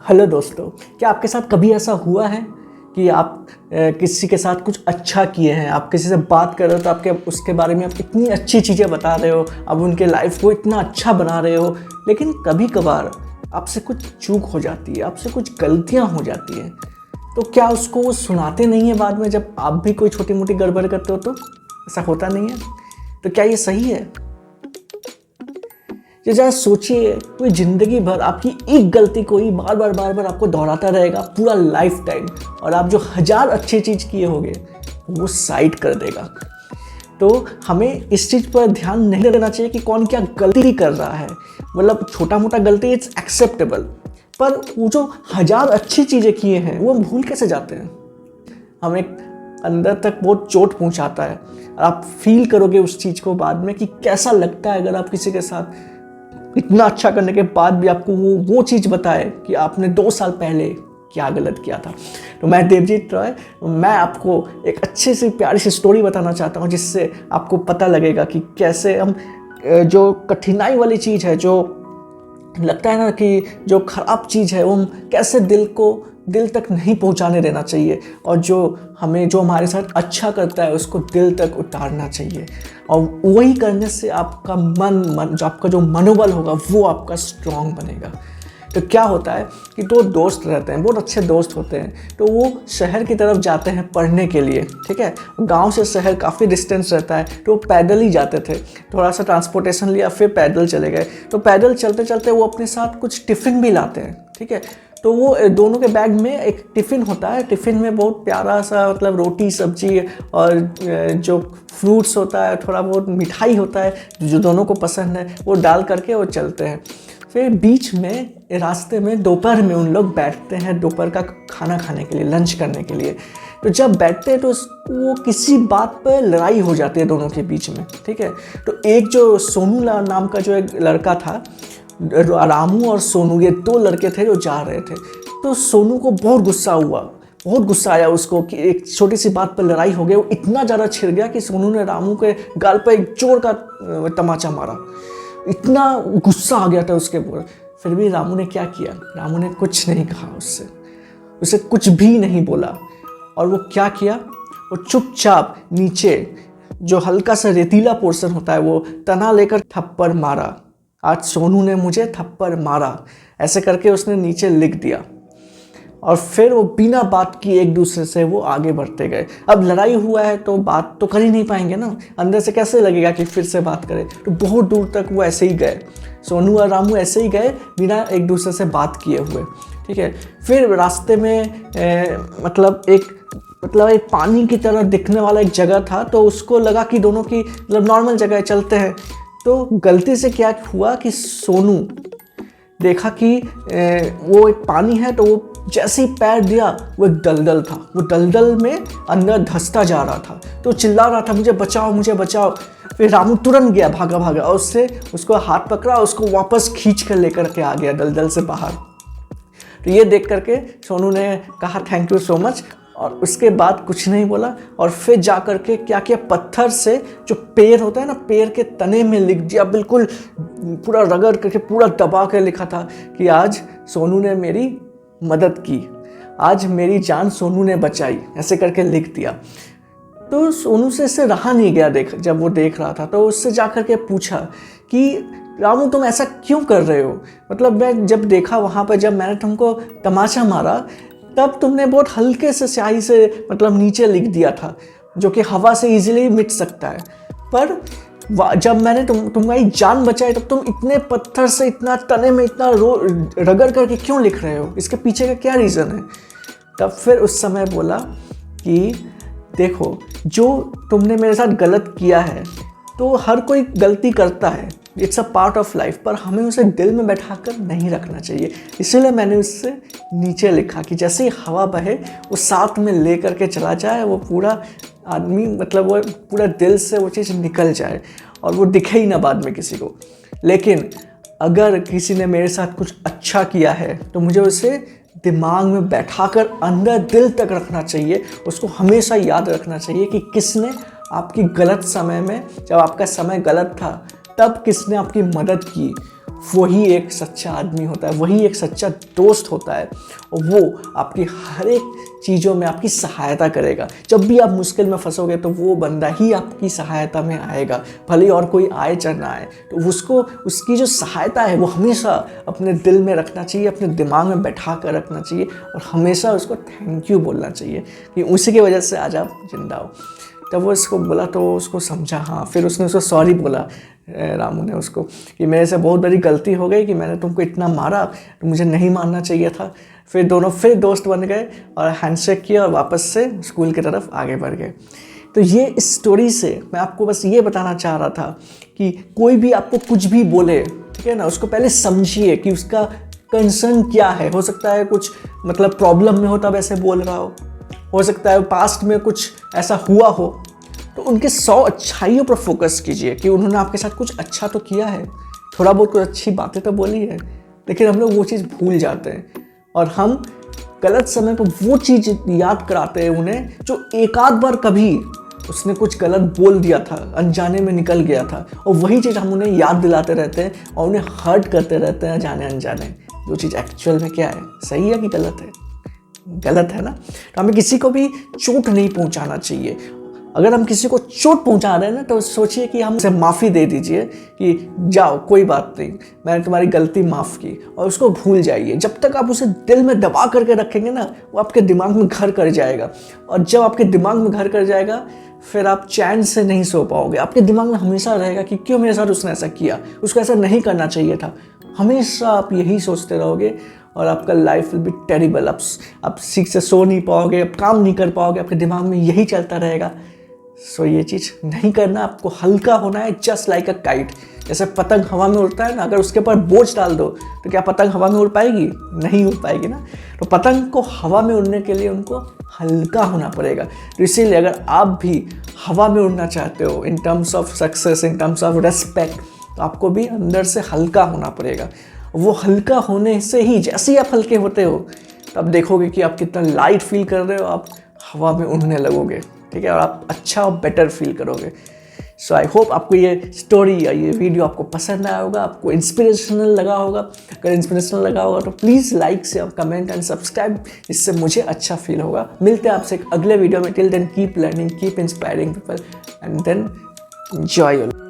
Hello दोस्तों, क्या आपके साथ कभी ऐसा हुआ है कि आप किसी के साथ कुछ अच्छा किए हैं। आप किसी से बात कर रहे हो तो आपके उसके बारे में आप इतनी अच्छी चीज़ें बता रहे हो, आप उनके लाइफ को इतना अच्छा बना रहे हो, लेकिन कभी कभार आपसे कुछ चूक हो जाती है, आपसे कुछ गलतियां हो जाती हैं। तो क्या उसको वो सुनाते नहीं है बाद में, जब आप भी कोई छोटी मोटी गड़बड़ करते हो? तो ऐसा होता नहीं है। तो क्या ये सही है? ये जरा सोचिए, कोई ज़िंदगी भर आपकी एक गलती को ही बार बार आपको दोहराता रहेगा पूरा लाइफ टाइम, और आप जो हजार अच्छी चीज़ किए होंगे वो साइड कर देगा। तो हमें इस चीज़ पर ध्यान नहीं देना चाहिए कि कौन क्या गलती कर रहा है। मतलब छोटा मोटा गलती इट्स एक्सेप्टेबल, पर वो जो हजार अच्छी चीज़ें किए हैं वो हम भूल कैसे जाते हैं। हमें अंदर तक बहुत चोट पहुंचाता है। आप फील करोगे उस चीज़ को बाद में कि कैसा लगता है अगर आप किसी के साथ इतना अच्छा करने के बाद भी आपको वो चीज़ बताए कि आपने 2 साल पहले क्या गलत किया था। तो मैं देवजीत रॉय, मैं आपको एक अच्छी सी प्यारी सी स्टोरी बताना चाहता हूँ, जिससे आपको पता लगेगा कि कैसे हम जो कठिनाई वाली चीज़ है, जो लगता है ना कि जो ख़राब चीज़ है, वो हम कैसे दिल तक नहीं पहुंचाने देना चाहिए, और जो हमारे साथ अच्छा करता है उसको दिल तक उतारना चाहिए। और वही करने से आपका जो आपका जो मनोबल होगा वो आपका स्ट्रांग बनेगा। तो क्या होता है कि 2 दोस्त रहते हैं, बहुत अच्छे दोस्त होते हैं। तो वो शहर की तरफ जाते हैं पढ़ने के लिए, ठीक है। गांव से शहर काफ़ी डिस्टेंस रहता है, तो वो पैदल ही जाते थे। थोड़ा सा ट्रांसपोर्टेशन लिया, फिर पैदल चले गए। तो पैदल चलते चलते वो अपने साथ कुछ टिफ़िन भी लाते हैं, ठीक है। तो वो दोनों के बैग में एक टिफ़िन होता है। टिफ़िन में बहुत प्यारा सा, मतलब रोटी सब्जी और जो फ्रूट्स होता है, थोड़ा बहुत मिठाई होता है जो दोनों को पसंद है, वो डाल करके वो चलते हैं। फिर बीच में रास्ते में दोपहर में उन लोग बैठते हैं दोपहर का खाना खाने के लिए, लंच करने के लिए। तो जब बैठते हैं तो वो किसी बात पर लड़ाई हो जाती है दोनों के बीच में, ठीक है। तो एक जो सोनू नाम का जो एक लड़का था, रामू और सोनू, ये 2 लड़के थे जो जा रहे थे। तो सोनू को बहुत गुस्सा आया उसको कि एक छोटी सी बात पर लड़ाई हो गई। वो इतना ज़्यादा छिड़ गया कि सोनू ने रामू के गाल पर एक जोर का तमाचा मारा। इतना गुस्सा आ गया था उसके ऊपर। फिर भी रामू ने क्या किया? रामू ने कुछ नहीं कहा, उसे कुछ भी नहीं बोला। और वो क्या किया? वो चुपचाप नीचे जो हल्का सा रेतीला पोर्शन होता है वो तना लेकर थप्पड़ मारा। आज सोनू ने मुझे थप्पड़ मारा, ऐसे करके उसने नीचे लिख दिया। और फिर वो बिना बात किए एक दूसरे से वो आगे बढ़ते गए। अब लड़ाई हुआ है तो बात तो कर ही नहीं पाएंगे ना, अंदर से कैसे लगेगा कि फिर से बात करें। तो बहुत दूर तक वो ऐसे ही गए, सोनू और रामू ऐसे ही गए बिना एक दूसरे से बात किए हुए, ठीक है। फिर रास्ते में मतलब एक पानी की तरह दिखने वाला एक जगह था। तो उसको लगा कि दोनों की मतलब नॉर्मल जगह चलते हैं। तो गलती से क्या हुआ कि सोनू देखा कि वो एक पानी है, तो वो जैसे ही पैर दिया वो एक दलदल था। वो दलदल में अंदर धंसता जा रहा था। तो चिल्ला रहा था, मुझे बचाओ। फिर रामू तुरंत गया, भागा और उसको हाथ पकड़ा, उसको वापस खींच कर लेकर के आ गया दलदल से बाहर। तो ये देख करके सोनू ने कहा थैंक यू सो मच, और उसके बाद कुछ नहीं बोला। और फिर जा कर के क्या किया, पत्थर से जो पेड़ होता है ना, पेड़ के तने में लिख दिया, बिल्कुल पूरा रगड़ करके पूरा दबा कर लिखा था कि आज सोनू ने मेरी मदद की, आज मेरी जान सोनू ने बचाई, ऐसे करके लिख दिया। तो सोनू से इससे रहा नहीं गया। जब वो देख रहा था तो उससे जा कर के पूछा कि रामू तुम ऐसा क्यों कर रहे हो? मतलब मैं जब देखा वहाँ पर, जब मैंने तुमको तमाचा मारा, तब तुमने बहुत हल्के से स्याही से मतलब नीचे लिख दिया था, जो कि हवा से इजीली मिट सकता है। पर जब मैंने तुम्हारी जान बचाई, तब तुम इतने पत्थर से, इतना तने में इतना रगड़ करके क्यों लिख रहे हो? इसके पीछे का क्या रीज़न है? तब फिर उस समय बोला कि देखो, जो तुमने मेरे साथ गलत किया है, तो हर कोई गलती करता है, it's a part of life, पर हमें उसे दिल में बैठा कर नहीं रखना चाहिए। इसीलिए मैंने उससे नीचे लिखा कि जैसे ही हवा बहे वो साथ में ले करके चला जाए, वो पूरा आदमी, मतलब वो पूरा दिल से वो चीज़ निकल जाए और वो दिखे ही ना बाद में किसी को। लेकिन अगर किसी ने मेरे साथ कुछ अच्छा किया है तो मुझे उसे दिमाग में बैठाकर अंदर दिल तक रखना चाहिए। उसको हमेशा याद रखना चाहिए कि किसने आपकी गलत समय में, जब आपका समय गलत था, तब किसने आपकी मदद की। वही एक सच्चा आदमी होता है, वही एक सच्चा दोस्त होता है, और वो आपकी हर एक चीज़ों में आपकी सहायता करेगा। जब भी आप मुश्किल में फंसोगे तो वो बंदा ही आपकी सहायता में आएगा, भले और कोई आए चाहे ना आए। तो उसको, उसकी जो सहायता है वो हमेशा अपने दिल में रखना चाहिए, अपने दिमाग में बैठा कर रखना चाहिए, और हमेशा उसको थैंक यू बोलना चाहिए कि उसी की वजह से आज आप जिंदा हो। तब वो इसको बोला तो उसको समझा, हाँ। फिर उसने उसको सॉरी बोला, रामू ने उसको, कि मेरे से बहुत बड़ी गलती हो गई कि मैंने तुमको इतना मारा, तो मुझे नहीं मारना चाहिए था। फिर दोनों फिर दोस्त बन गए और हैंडशेक किया और वापस से स्कूल की तरफ आगे बढ़ गए। तो ये इस स्टोरी से मैं आपको बस ये बताना चाह रहा था कि कोई भी आपको कुछ भी बोले, ठीक है ना, उसको पहले समझिए कि उसका कंसर्न क्या है। हो सकता है कुछ मतलब प्रॉब्लम में हो तब ऐसे बोल रहा हो सकता है पास्ट में कुछ ऐसा हुआ हो, तो उनके 100 अच्छाइयों पर फोकस कीजिए कि उन्होंने आपके साथ कुछ अच्छा तो किया है, थोड़ा बहुत कुछ अच्छी बातें तो बोली है। लेकिन हम लोग वो चीज़ भूल जाते हैं और हम गलत समय पर वो चीज़ याद कराते हैं उन्हें जो एक आध बार कभी उसने कुछ गलत बोल दिया था, अनजाने में निकल गया था, और वही चीज़ हम उन्हें याद दिलाते रहते हैं और उन्हें हर्ट करते रहते हैं जाने अनजाने। जो चीज़ एक्चुअल में क्या है, सही है कि गलत है? गलत है ना। तो हमें किसी को भी चोट नहीं पहुंचाना चाहिए। अगर हम किसी को चोट पहुंचा रहे हैं ना, तो सोचिए कि हम उसे माफ़ी दे दीजिए कि जाओ कोई बात नहीं, मैंने तुम्हारी गलती माफ़ की, और उसको भूल जाइए। जब तक आप उसे दिल में दबा करके रखेंगे ना, वो आपके दिमाग में घर कर जाएगा, और जब आपके दिमाग में घर कर जाएगा फिर आप चैन से नहीं सो पाओगे। आपके दिमाग में हमेशा रहेगा कि क्यों मेरे साथ उसने ऐसा किया, उसको ऐसा नहीं करना चाहिए था। हमेशा आप यही सोचते रहोगे और आपका लाइफ विल बी टेरिबल। आप ठीक से सो नहीं पाओगे, आप काम नहीं कर पाओगे, आपके दिमाग में यही चलता रहेगा। सो ये चीज़ नहीं करना, आपको हल्का होना है, जस्ट लाइक अ काइट। जैसे पतंग हवा में उड़ता है ना, अगर उसके ऊपर बोझ डाल दो तो क्या पतंग हवा में उड़ पाएगी? नहीं उड़ पाएगी ना। तो पतंग को हवा में उड़ने के लिए उनको हल्का होना पड़ेगा। तो इसीलिए अगर आप भी हवा में उड़ना चाहते हो in terms of success, in terms of respect, तो आपको भी अंदर से हल्का होना पड़ेगा। वो हल्का होने से ही, जैसे ही आप हल्के होते हो, तब देखोगे कि आप कितना लाइट फील कर रहे हो, आप हवा में उड़ने लगोगे, ठीक है, और आप अच्छा और बेटर फील करोगे। सो आई होप आपको ये स्टोरी या ये वीडियो आपको पसंद आया होगा, आपको इंस्पिरेशनल लगा होगा। अगर इंस्पिरेशनल लगा होगा तो प्लीज़ लाइक से कमेंट एंड सब्सक्राइब, इससे मुझे अच्छा फील होगा। मिलते हैं आपसे एक अगले वीडियो में। Till then keep learning, keep inspiring people, and then enjoy your